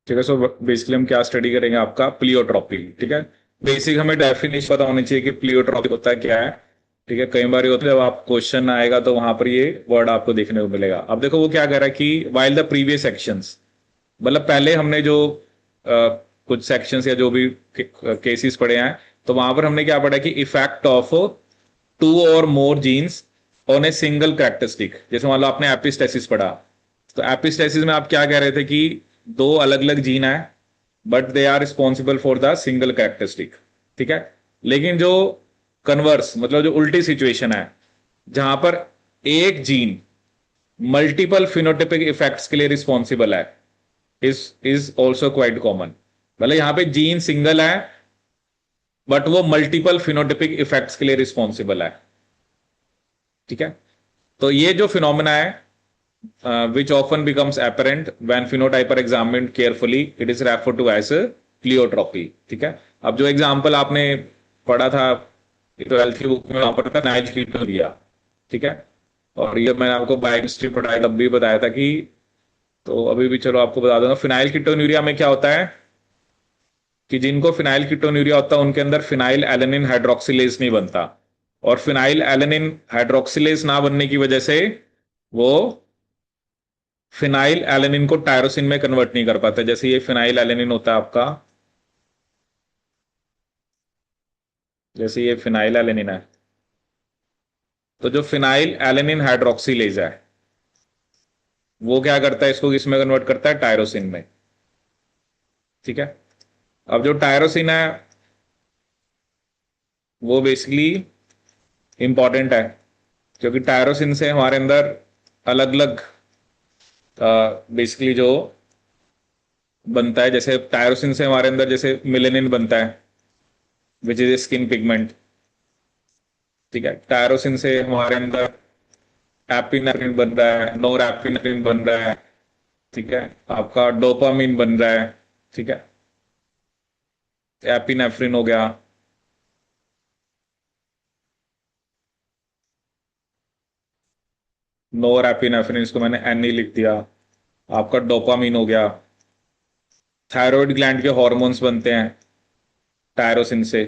ठीक है। So basically हम क्या स्टडी करेंगे, आपका प्लियोट्रॉपी। ठीक है। बेसिक हमें डेफिनेशन पता होनी चाहिए कि प्लियोट्रॉपी होता है क्या है। ठीक है। कई बार ये होता है जब आप क्वेश्चन आएगा तो वहां पर ये वर्ड आपको देखने को मिलेगा। अब देखो वो क्या कह रहा है कि वाइल द प्रीवियस एक्शंस, मतलब पहले हमने जो कुछ सेक्शंस या जो भी केसेस पढ़े हैं, तो वहां पर हमने क्या पढ़ा कि इफेक्ट ऑफ टू और more genes on a single characteristic. जैसे मान लो आपने एपिस्टेसिस पढ़ा, तो एपिस्टेसिस में आप क्या कह रहे थे कि दो अलग अलग जीन है, but they are responsible for the single characteristic. ठीक है। लेकिन जो कन्वर्स, मतलब जो उल्टी सिचुएशन है, जहां पर एक जीन मल्टीपल फिनोटिपिक इफेक्ट्स के लिए रिस्पॉन्सिबल है, इज ऑल्सो क्वाइट कॉमन। मतलब यहां पे जीन सिंगल है, बट वो मल्टीपल फिनोटिपिक इफेक्ट्स के लिए रिस्पॉन्सिबल है। ठीक है। तो ये जो फिनोमेना है which often becomes apparent when phenotype are examined carefully, it is referred to as pleiotropy. ठीक है। अब जो एग्जाम्पल आपने पढ़ा था 12th की बुक में, वहां पर था नाइल कीटोनुरिया। ठीक है। और ये मैंने आपको बायोकेमिस्ट्री पढ़ाया तब भी बताया था कि, तो अभी भी चलो आपको बता दूंगा। फिनाइल कीटोन्यूरिया में क्या होता है कि जिनको फिनाइल कीटोन्यूरिया होता है उनके अंदर फिनाइल एलेनिन हाइड्रोक्सिलेज नहीं बनता, और फिनाइल एलेनिन हाइड्रोक्सिलेज ना बनने की वजह से वो फिनाइल एलेनिन को टायरोसिन में कन्वर्ट नहीं कर पाता। जैसे ये फिनाइल एलेनिन होता है आपका, जैसे ये फिनाइल एलेनिन है, तो जो फिनाइल एलेनिन हाइड्रोक्सिलेज है वो क्या करता है, इसको किसमें कन्वर्ट करता है, टायरोसिन में। ठीक है। अब जो टायरोसिन है वो बेसिकली इंपॉर्टेंट है, क्योंकि टायरोसिन से हमारे अंदर अलग अलग बेसिकली जो बनता है, जैसे टायरोसिन से हमारे अंदर जैसे मिलेनिन बनता है विच इज स्किन पिगमेंट। ठीक है। टायरोसिन से हमारे अंदर एपिनेफ्रिन बन रहा है, नोर एपिनेफ्रिन बन रहा है। ठीक है। आपका डोपामिन बन रहा है। ठीक है। एपिनेफ्रिन हो गया। नोर एपिनेफ्रिन, इसको मैंने एन ही लिख दिया। आपका डोपामिन हो गया। थायराइड ग्लैंड के हॉर्मोन्स बनते हैं टायरोसिन से,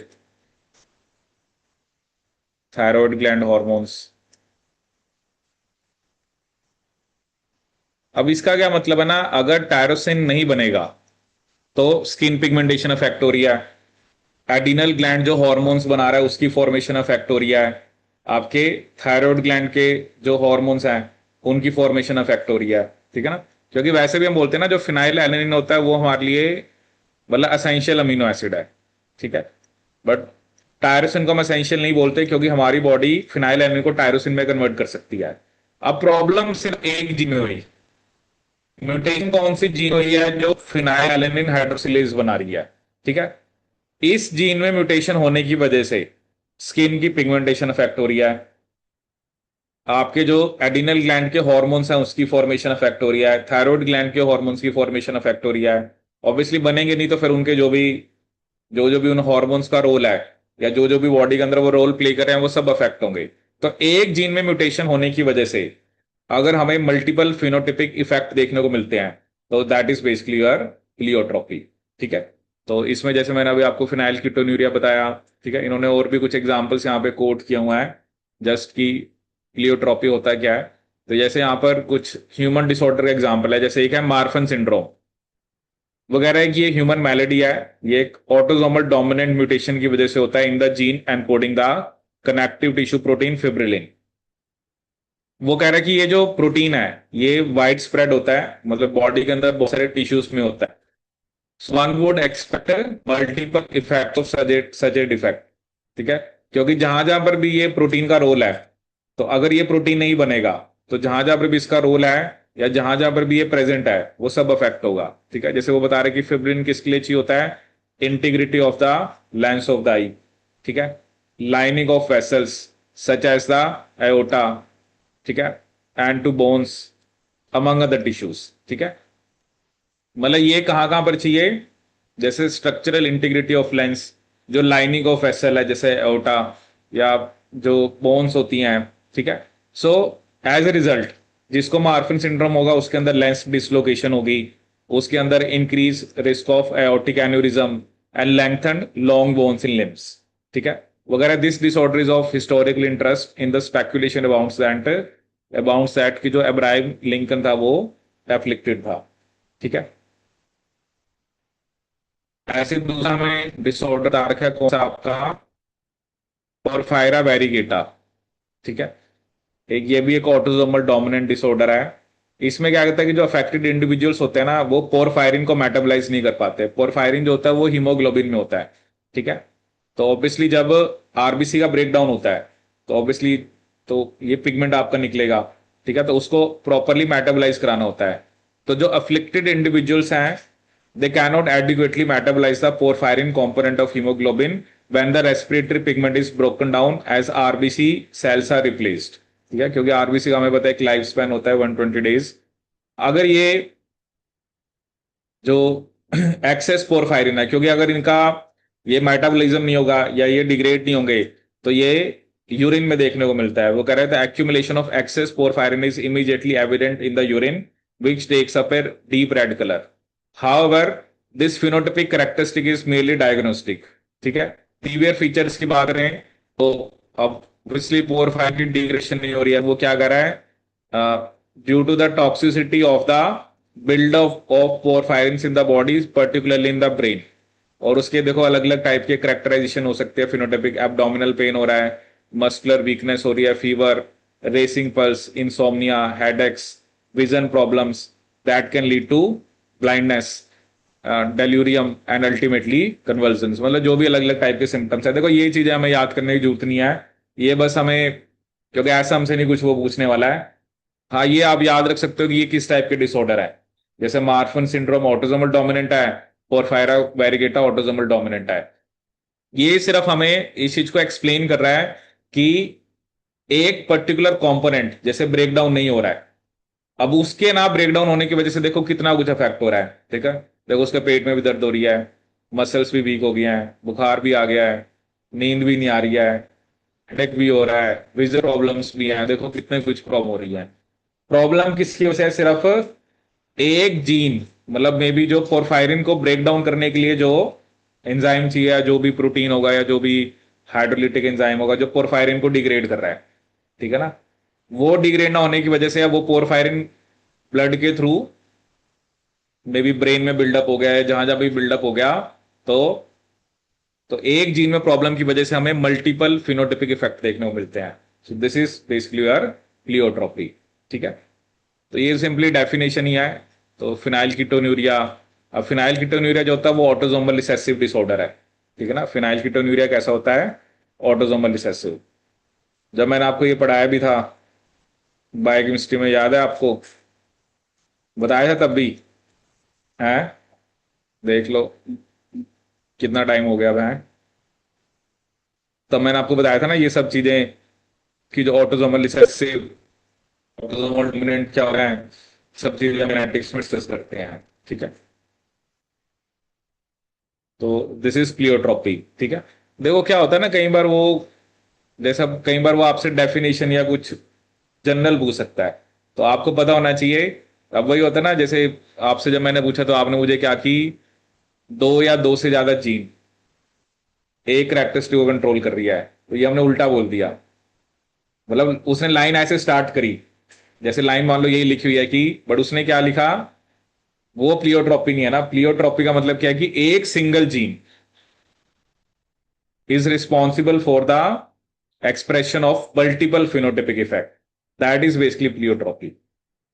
थायराइड ग्लैंड हॉर्मोन्स। अब इसका क्या मतलब है ना, अगर टायरोसिन नहीं बनेगा तो स्किन पिगमेंटेशन अफेक्ट हो रही है, एडिनल ग्लैंड जो हॉर्मोन्स बना रहा है उसकी फॉर्मेशन अफेक्ट हो रही है, आपके थायराइड ग्लैंड के जो हॉर्मोन्स हैं उनकी फॉर्मेशन अफेक्ट हो रही है। ठीक है ना। क्योंकि वैसे भी हम बोलते हैं ना, जो फिनाइल एलेनिन होता है वो हमारे लिए मतलब असेंशियल अमीनो एसिड है। ठीक है। बट टायरोसिन को हम असेंशियल नहीं बोलते, क्योंकि हमारी बॉडी फिनाइल एलेनिन को टायरोसिन में कन्वर्ट कर सकती है। अब प्रॉब्लम सिर्फ एक जीन में हुई, म्यूटेशन कौन सी जीन हुई है, जो फिनाइल एलेनिन हाइड्रोसिलेज बना रही है। ठीक है। इस जीन में म्यूटेशन होने की वजह से स्किन की पिगमेंटेशन अफेक्ट हो रही है, आपके जो एडिनल ग्लैंड के हॉर्मोन्स हैं उसकी फॉर्मेशन अफेक्ट हो रही है, थायराइड ग्लैंड के हॉर्मोन्स की फॉर्मेशन अफेक्ट हो रही है। ऑब्वियसली बनेंगे नहीं तो फिर उनके जो भी उन हॉर्मोन्स का रोल है, या जो जो भी बॉडी के अंदर वो रोल प्ले कर रहे हैं, वो सब अफेक्ट होंगे। तो एक जीन में म्यूटेशन होने की वजह से अगर हमें मल्टीपल फिनोटिपिक इफेक्ट देखने को मिलते हैं, तो that is basically your pleiotropy. ठीक है। तो इसमें जैसे मैंने अभी आपको फिनाइल कीटोन्यूरिया बताया, ठीक है, इन्होंने और भी कुछ एग्जांपल्स यहाँ पे कोट किया हुआ है जस्ट कि प्लियोट्रॉपी होता क्या है। तो जैसे यहाँ पर कुछ ह्यूमन डिसऑर्डर का एग्जांपल है, जैसे एक है मार्फन सिंड्रोम वगैरह है, कि ये ह्यूमन मैलेडी है। ये एक ऑटोसोमल डोमिनेंट म्यूटेशन की वजह से होता है in the gene encoding the connective tissue protein fibrillin. वो कह रहा है कि ये जो प्रोटीन है ये वाइड स्प्रेड होता है, मतलब बॉडी के अंदर बहुत सारे टिश्यूज में होता है। So one would expect multiple effect of such A defect. ठीक है। क्योंकि जहां जहां पर भी ये प्रोटीन का रोल है, तो अगर ये प्रोटीन नहीं बनेगा तो जहां जहां पर भी इसका रोल है, या जहां जहां पर भी ये प्रेजेंट है, वो सब अफेक्ट होगा। ठीक है। जैसे वो बता रहे कि फिब्रिन किसके लिए चाहिए होता है, integrity of the lens of the eye. ठीक है। Lining of vessels such as the aorta. ठीक है। And to bones among other tissues. ठीक है। मतलब ये कहां कहां पर चाहिए, जैसे स्ट्रक्चरल इंटीग्रिटी ऑफ लेंस, जो लाइनिंग ऑफ एसल है जैसे एओटा, या जो बोन्स होती हैं। ठीक है। सो एज ए रिजल्ट जिसको मार्फिन सिंड्रोम होगा उसके अंदर लेंस डिसलोकेशन होगी, उसके अंदर increase risk of aortic aneurysm and lengthen long bones in limbs, ठीक है, वगैरह। This disorder is of historical interest in the speculation about that कि जो अब्राहम लिंकन था वो एफ्लिक्टेड था, ठीक है। ऐसे दूसरा में डिसऑर्डर आ रखा है कौन सा आपका, पोरफायरा वेरिगेटा, ठीक है। एक ये भी एक ऑटोसोमल डोमिनेंट डिसऑर्डर है। इसमें क्या कहता है कि जो अफेक्टेड इंडिविजुअल्स होते हैं ना, वो पोरफायरिन को मेटाबोलाइज नहीं कर पाते। पोरफायरिन जो होता है वो हीमोग्लोबिन में होता है, ठीक है। तो ऑब्वियसली जब आरबीसी का ब्रेकडाउन होता है तो ऑब्वियसली तो ये पिगमेंट आपका निकलेगा, ठीक है। तो उसको प्रॉपरली मेटाबोलाइज कराना होता है। तो जो अफ्लिक्टेड इंडिविजुअल्स हैं, they cannot adequately metabolize the porphyrin component of hemoglobin when the respiratory pigment is broken down as RBC cells are replaced, ठीक है। क्योंकि आरबीसी का हमें पता है एक लाइफ स्पैन होता है 120 डेज। अगर ये जो एक्सेस पोरफायरिन है, क्योंकि अगर इनका ये मेटाबॉलिज्म नहीं होगा या ये डिग्रेड नहीं होंगे तो ये यूरिन में देखने को मिलता है। वो कह रहे थे accumulation of excess porphyrin is immediately evident in the urine which takes up a deep red colour. However this phenotypic characteristic is merely diagnostic, ठीक है। सीवियर फीचर्स की बात करें तो अब ऑब्वियसली पोरफायरिन डिग्रेडेशन नहीं हो रही है। वो क्या कर रहा है, due to the toxicity of the buildup of porphyrins in the body particularly in the brain. और उसके देखो अलग अलग टाइप के करेक्टराइजेशन हो सकते हैं फिनोटाइपिक। एब्डोमिनल पेन हो रहा है, मस्कुलर वीकनेस हो रही है, fever, racing pulse, insomnia, headaches, vision problems that can lead to blindness, delirium and ultimately convulsions. मतलब जो भी अलग अलग टाइप के सिम्टम्स है, देखो ये चीजें हमें याद करने की जरूरत नहीं है। ये बस हमें, क्योंकि ऐसा हमसे नहीं कुछ वो पूछने वाला है। हाँ, ये आप याद रख सकते हो कि ये किस टाइप के डिसऑर्डर है। जैसे मार्फन सिंड्रोम ऑटोसोमल डोमिनेंट है, पोरफायरा वेरिगेटा ऑटोसोमल डोमिनेंट है। ये सिर्फ हमें इस चीज को एक्सप्लेन कर रहा है कि एक पर्टिकुलर कंपोनेंट जैसे ब्रेकडाउन नहीं हो रहा है, अब उसके ना ब्रेकडाउन होने की वजह से देखो कितना कुछ इफेक्ट हो रहा है, ठीक है। देखो उसके पेट में भी दर्द हो रही है, मसल्स भी वीक हो गए हैं, बुखार भी आ गया है, नींद भी नहीं आ रही है, हेडेक भी हो रहा है, विजन प्रॉब्लम्स भी हैं। देखो कितने कुछ प्रॉब्लम हो रही है। प्रॉब्लम किसकी वजह से, सिर्फ एक जीन, मतलब मे बी जो पोरफायरिन को ब्रेक डाउन करने के लिए जो एंजाइम चाहिए या जो भी प्रोटीन होगा या जो भी हाइड्रोलिटिक एंजाइम होगा जो पोरफायरिन को डिग्रेड कर रहा है, ठीक है ना, वो डिग्रेड ना होने की वजह से वो पोरफायरिन ब्लड के थ्रू मे बी ब्रेन में बिल्डअप हो गया है, जहां जहां भी बिल्डअप हो गया तो एक जीन में प्रॉब्लम की वजह से हमें मल्टीपल फिनोटिपिक इफेक्ट देखने को मिलते हैं। So this is basically your pleiotropy, ठीक है। तो ये सिंपली डेफिनेशन ही है। तो फिनाइल कीटोन्यूरिया, अब फिनाइल कीटोन्यूरिया जो होता है वो ऑटोसोमल रिसेसिव डिसऑर्डर है, ठीक है ना। फिनाइल कीटोन्यूरिया कैसा होता है, ऑटोसोमल रिसेसिव। जब मैंने आपको ये पढ़ाया भी था बायोकेमिस्ट्री में, याद है आपको, बताया था तब भी है, देख लो कितना टाइम हो गया है। तब मैंने आपको बताया था ना ये सब चीजें कि जो ऑटोसोमल रिसेसिव, ऑटोसोमल डोमिनेंट क्या हो रहा है, सब चीजें जेनेटिक्स में डिस्कस करते हैं, ठीक है। तो दिस इज प्लियोट्रॉपी, ठीक है। देखो क्या होता है ना, कई बार वो जैसा कई बार वो आपसे डेफिनेशन या कुछ जनरल पूछ सकता है, तो आपको पता होना चाहिए। अब वही होता है ना, जैसे आपसे जब मैंने पूछा तो आपने मुझे क्या की, दो या दो से ज्यादा जीन एक कैरेक्टरिस्टिक को कंट्रोल कर रही है, तो ये हमने उल्टा बोल दिया। मतलब उसने लाइन ऐसे स्टार्ट करी, जैसे लाइन मान लो यही लिखी हुई है कि, बट उसने क्या लिखा, वो प्लियोट्रॉपी नहीं है ना। प्लियोट्रॉपी का मतलब क्या है कि एक single gene is responsible for the expression of multiple phenotypic effect, that is basically pleiotropy,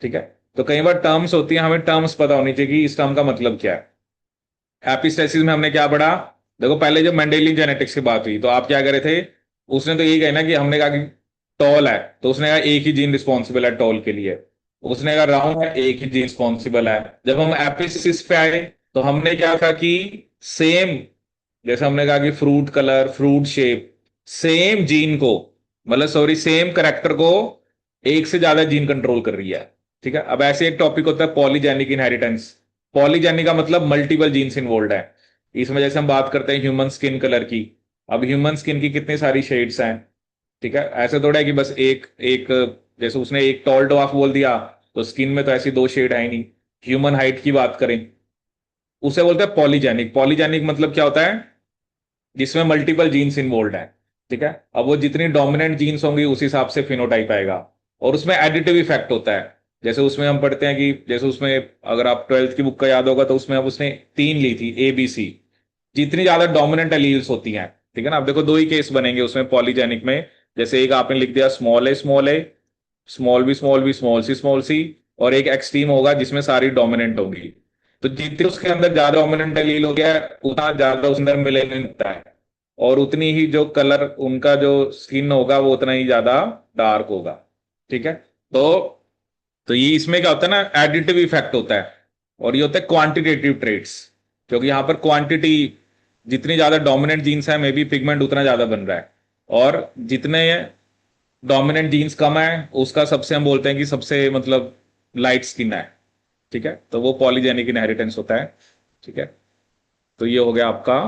ठीक है। तो कई बार टर्म्स होती है, हमें टर्म्स पता होनी चाहिए कि इस टर्म का मतलब क्या है। एपिस्टेसिस में हमने क्या पढ़ा, देखो पहले जब मेंडेलियन जेनेटिक्स की बात हुई तो आप क्या करे थे, उसने तो यही कहा ना कि हमने कहा कि टॉल है तो उसने कहा एक ही जीन रिस्पॉन्सिबल है टॉल के लिए, उसने कहा राउंड है एक ही जीन रिस्पॉन्सिबल है। जब हम एपिस्टिस पे आए तो हमने क्या कहा कि सेम, जैसे हमने कहा कि fruit colour, fruit shape, same gene को, मतलब सॉरी सेम करेक्टर को एक से ज्यादा जीन कंट्रोल कर रही है, ठीक है। अब ऐसे एक टॉपिक होता है पॉलीजेनिक इनहेरिटेंस। पॉलीजेनिक का मतलब मल्टीपल जीन्स इन्वॉल्व है। इसमें जैसे हम बात करते हैं ह्यूमन स्किन कलर की, अब ह्यूमन स्किन की कितनी सारी शेड्स हैं, ठीक है। ऐसे थोड़ा है कि बस एक एक, जैसे उसने एक टॉल डवार्फ बोल दिया तो स्किन में तो ऐसी दो शेड है ही नहीं, ह्यूमन हाइट की बात करें, उसे बोलते हैं पॉलीजेनिक। पॉलीजेनिक मतलब क्या होता है, जिसमें मल्टीपल जीन्स इन्वॉल्व है। ठीक है, अब वो जितनी डोमिनेंट जीन्स होंगी उस हिसाब से फिनोटाइप आएगा। और उसमें एडिटिव इफेक्ट होता है। जैसे उसमें हम पढ़ते हैं कि जैसे उसमें, अगर आप ट्वेल्थ की बुक का याद होगा तो उसमें अब उसने तीन ली थी, ए बी सी। जितनी ज्यादा डोमिनेंट एलील्स होती हैं, ठीक है ना, अब देखो दो ही केस बनेंगे उसमें पॉलीजेनिक में। जैसे एक आपने लिख दिया स्मॉल ए स्मॉल ए, स्मॉल बी स्मॉल सी, और एक एक्सट्रीम होगा जिसमें सारी डोमिनेंट होंगी। तो जितने उसके अंदर ज्यादा डोमिनेंट एलील हो गया उतना ज्यादा उसके अंदर मिलेनिन होता है, और उतनी ही जो कलर उनका जो स्किन होगा वो उतना ही ज्यादा डार्क होगा। ठीक है, तो ये इसमें क्या होता है ना, एडिटिव इफेक्ट होता है। और ये होता है क्वांटिटेटिव ट्रेड्स, क्योंकि यहां पर क्वांटिटी, जितनी ज्यादा डोमिनेंट जीन्स है मे बी पिगमेंट उतना ज्यादा बन रहा है, और जितने डोमिनेंट जीन्स कम है उसका सबसे हम बोलते हैं कि सबसे मतलब लाइट स्किन है। ठीक है, तो वो पॉलीजेनिक इनहेरिटेंस होता है। ठीक है, तो ये हो गया आपका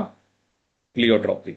प्लियोट्रॉपी।